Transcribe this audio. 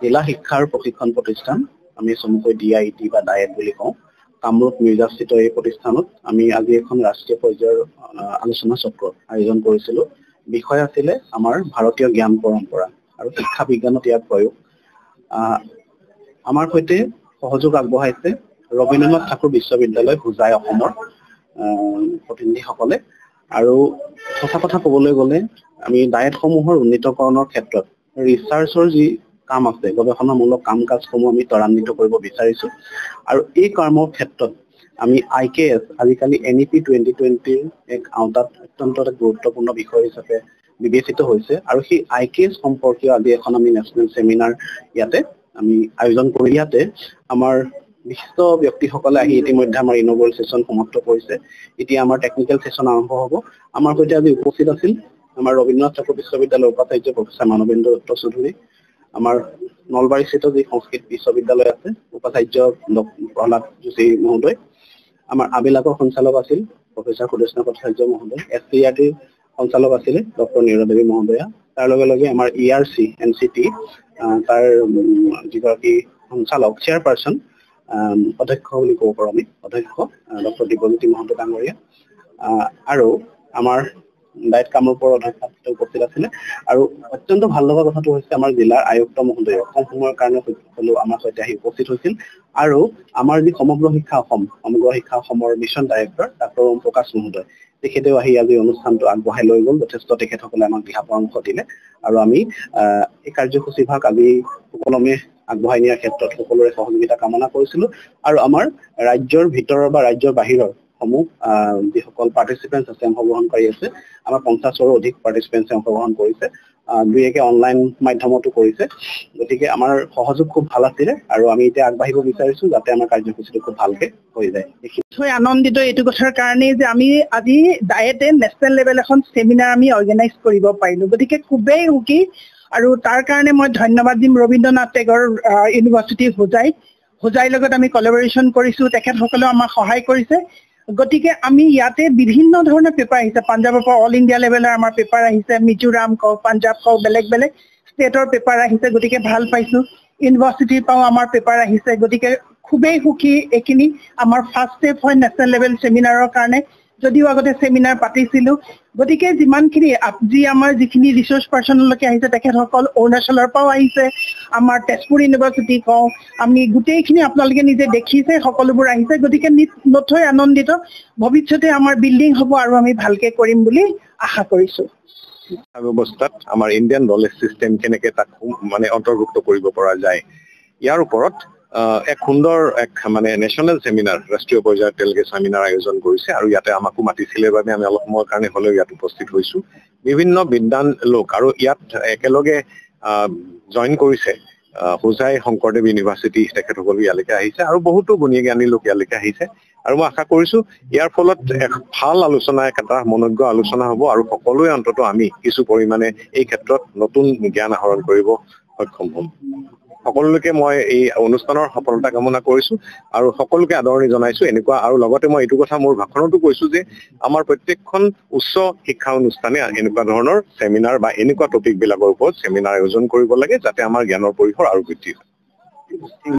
জিলা শিক্ষাৰ প্ৰশিক্ষণ প্ৰতিষ্ঠান আমি চমুকৈ DIET বা ডায়েট বুলি কওঁ কামৰূপ মিৰ্জাস্থিত এই প্ৰতিষ্ঠানত আমি আজি এখন ৰাষ্ট্ৰীয় পৰ্যায়ৰ আলোচনা চক্ৰ আয়োজন কৰিছিলোঁ বিষয় আছিলে আমাৰ ভাৰতীয় জ্ঞান পৰম্পৰা আৰু শিক্ষা বিজ্ঞানত ইয়াৰ প্ৰয়োগ আমাৰ সৈতে সহযোগ আগবঢ়াইছে ৰবীন্দ্ৰনাথ ঠাকুৰ বিশ্ববিদ্যালয় হোজাই অসমৰ প্ৰতিনিধিসকলে আৰু সঁচা কথা ক'বলৈ গ'লে আমি ডায়েটসমূহৰ উন্নীতকৰণৰ ক্ষেত্ৰত ৰিচাৰ্চৰ যি কাম আছে গৱেষণামূলক কাম কাজসমূহ আমি ত্বৰান্বিত কৰিব বিচাৰিছো আৰু এই কৰ্মৰ ক্ষেত্ৰত আমি IKS আজিকালি NEP 2020 এক আওতাত অত্যন্ত গুৰুত্বপূৰ্ণ বিষয় হিচাপে বিবেচিত হৈছে আৰু সেই IKS সম্পৰ্কীয় আজি এখন আমি নেশ্যনেল সেমিনাৰ ইয়াতে আমি আয়োজন কৰি ইয়াতে আমাৰ বিশিষ্ট ব্যক্তিসকলে আহি ইতিমধ্যে আমাৰ ইনগ্ৰেল সেশন সমাপ্ত কৰিছে এতিয়া আমাৰ টেকনিক্যাল সেশন আৰম্ভ হ'ব আমাৰ সৈতে আজি উপস্থিত আছিল আমাৰ ৰবীন্দ্ৰনাথ ঠাকুৰ বিশ্ববিদ্যালয়ৰ উপাচাৰ্য প্ৰফেসৰ মানৱেন্দ্ৰ দত্ত চৌধুৰী আমাৰ নলবাৰীস্থিত যি সংস্কৃত বিশ্ববিদ্যালয় আছে উপাচাৰ্য প্ৰহ্লাদ যোশী মহোদয় আমাৰ আবিলাকৰ সঞ্চালক আছিল প্ৰফেসৰ সুদেশনা ভট্টাচাৰ্য মহোদয় SCERT সঞ্চালক আছিল ডক্টৰ নীৰদেৱী মহোদয়া তাৰ লগে লগে আমাৰ ERC NCT তাৰ যিগৰাকী সঞ্চালক চেয়াৰপাৰসন অধ্যক্ষ বুলি ক'ব পাৰোঁ আমি অধ্যক্ষ ডক্টৰ দিব্যজ্যোতি মহন্ত ডাঙৰীয়া আৰু আমাৰ ডায়েট কামৰূপৰ অধ্যক্ষ উপস্থিত আছিলে আৰু অত্যন্ত ভাল লগা কথাটো হৈছে আমাৰ জিলাৰ আয়ুক্ত মহোদয় কম সময়ৰ কাৰণে সকলো আমাৰ সৈতে আহি উপস্থিত হৈছিল আৰু আমাৰ যি সমগ্ৰ শিক্ষা অসমৰ মিছন ডাইৰেক্টৰ ডক্টৰ ওম প্ৰকাশ মহোদয় তেখেতেও আহি আজি অনুষ্ঠানটো আগবঢ়াই লৈ গ'ল যথেষ্ট তেখেতসকলে আমাক দিহা পৰামৰ্শ দিলে আৰু আমি এই কাৰ্যসূচীভাগ আজি সুকলমে আগবঢ়াই নিয়াৰ ক্ষেত্ৰত সকলোৰে সহযোগিতা কামনা কৰিছিলোঁ আৰু আমাৰ ৰাজ্যৰ ভিতৰৰ বা ৰাজ্যৰ বাহিৰৰ সমূহ যিসকল পাৰ্টিচিপেণ্টছ আছে অংশগ্ৰহণকাৰী আছে আমাৰ 50ৰো অধিক পাৰ্টিচিপেণ্টছে অংশগ্ৰহণ কৰিছে দুই একে অনলাইন মাধ্যমতো কৰিছে গতিকে আমাৰ সহযোগ খুব ভাল আছিল আৰু আমি এতিয়া আগবাঢ়িব বিচাৰিছো যাতে আমাৰ কাৰ্যসূচীটো খুব ভালকে হৈ যায় নিশ্চয় আনন্দিত এইটো কথাৰ কাৰণে যে আমি আজি ডায়েটে নেশ্যনেল লেভেল এখন সেমিনাৰ আমি অৰ্গেনাইজ কৰিব পাৰিলো গতিকে খুবেই সুখী আৰু তাৰ কাৰণে মই ধন্যবাদ দিম ৰবীন্দ্ৰনাথ টেগৰ ইউনিভাৰ্চিটি হোজাইৰ লগত আমি কলাবৰেচন কৰিছো তেখেতসকলেও আমাক সহায় কৰিছে গতিকে আমি ইয়াতে বিভিন্ন ধৰণৰ পেপাৰ আহিছে পাঞ্জাবৰ পৰা অল ইণ্ডিয়া লেভেলৰ আমাৰ পেপাৰ আহিছে মিজোৰাম কওক পাঞ্জাব কওক বেলেগ বেলেগ ষ্টেটৰ পেপাৰ আহিছে গতিকে ভাল পাইছো ইউনিভাৰ্চিটিৰ পৰাও আমাৰ পেপাৰ আহিছে গতিকে খুবেই সুখী এইখিনি আমাৰ ফাৰ্ষ্ট ষ্টেপ হয় নেশ্যনেল লেভেল সেমিনাৰৰ কাৰণে যদিও আগতে সেমিনাৰ পাতিছিলো গতিকে যিমানখিনি আজি আমাৰ যিখিনি ৰিচোৰ্চ পাৰ্চনলৈকে আহিছে তেখেতসকল অৰুণাচলৰ পৰাও আহিছে আমাৰ তেজপুৰ ইউনিভাৰ্চিটি কওঁ আমি গোটেইখিনি আপোনালোকে নিজে দেখিছে সকলোবোৰ আহিছে গতিকে নথৈ আনন্দিত ভৱিষ্যতে আমাৰ বিল্ডিং হ'ব আৰু আমি ভালকে কৰিম বুলি আশা কৰিছো ব্যৱস্থাত আমাৰ ইণ্ডিয়ান নলেজ সিস্টেম কেনেকৈ তাক মানে অন্তৰ্ভুক্ত কৰিব পৰা যায় ইয়াৰ ওপৰত এক সুন্দৰ এক মানে নেশ্যনেল সেমিনাৰ ৰাষ্ট্ৰীয় পৰ্যায়ত তেওঁলোকে সেমিনাৰ আয়োজন কৰিছে আৰু ইয়াতে আমাকো মাতিছিলে বাবে আমি অলপ সময়ৰ কাৰণে হ'লেও ইয়াত উপস্থিত হৈছো বিভিন্ন বিদ্বান লোক আৰু ইয়াত একেলগে জইন কৰিছে হোজাই শংকৰদেৱ ইউনিভাৰ্চিটি তেখেতসকল ইয়ালৈকে আহিছে আৰু বহুতো গুণী জ্ঞানী লোক ইয়ালৈকে আহিছে আৰু মই আশা কৰিছো ইয়াৰ ফলত এক ভাল আলোচনা এটা মনোজ্ঞ আলোচনা হ'ব আৰু সকলোৱে অন্তত আমি কিছু পৰিমাণে এই ক্ষেত্ৰত নতুন জ্ঞান আহৰণ কৰিব সক্ষম হ'ম সকলোকে মই এই অনুষ্ঠানৰ সফলতা কামনা কৰিছো আৰু সকলোকে আদৰণি জনাইছো এনেকুৱা আৰু লগতে মই এইটো কথা মোৰ ভাষণতো কৈছো যে আমাৰ প্ৰত্যেকখন উচ্চ শিক্ষা অনুষ্ঠানে এনেকুৱা ধৰণৰ সেমিনাৰ বা এনেকুৱা টপিক বিলাকৰ ওপৰত সেমিনাৰ আয়োজন কৰিব লাগে যাতে আমাৰ জ্ঞানৰ পৰিসৰ আৰু বৃদ্ধি হয়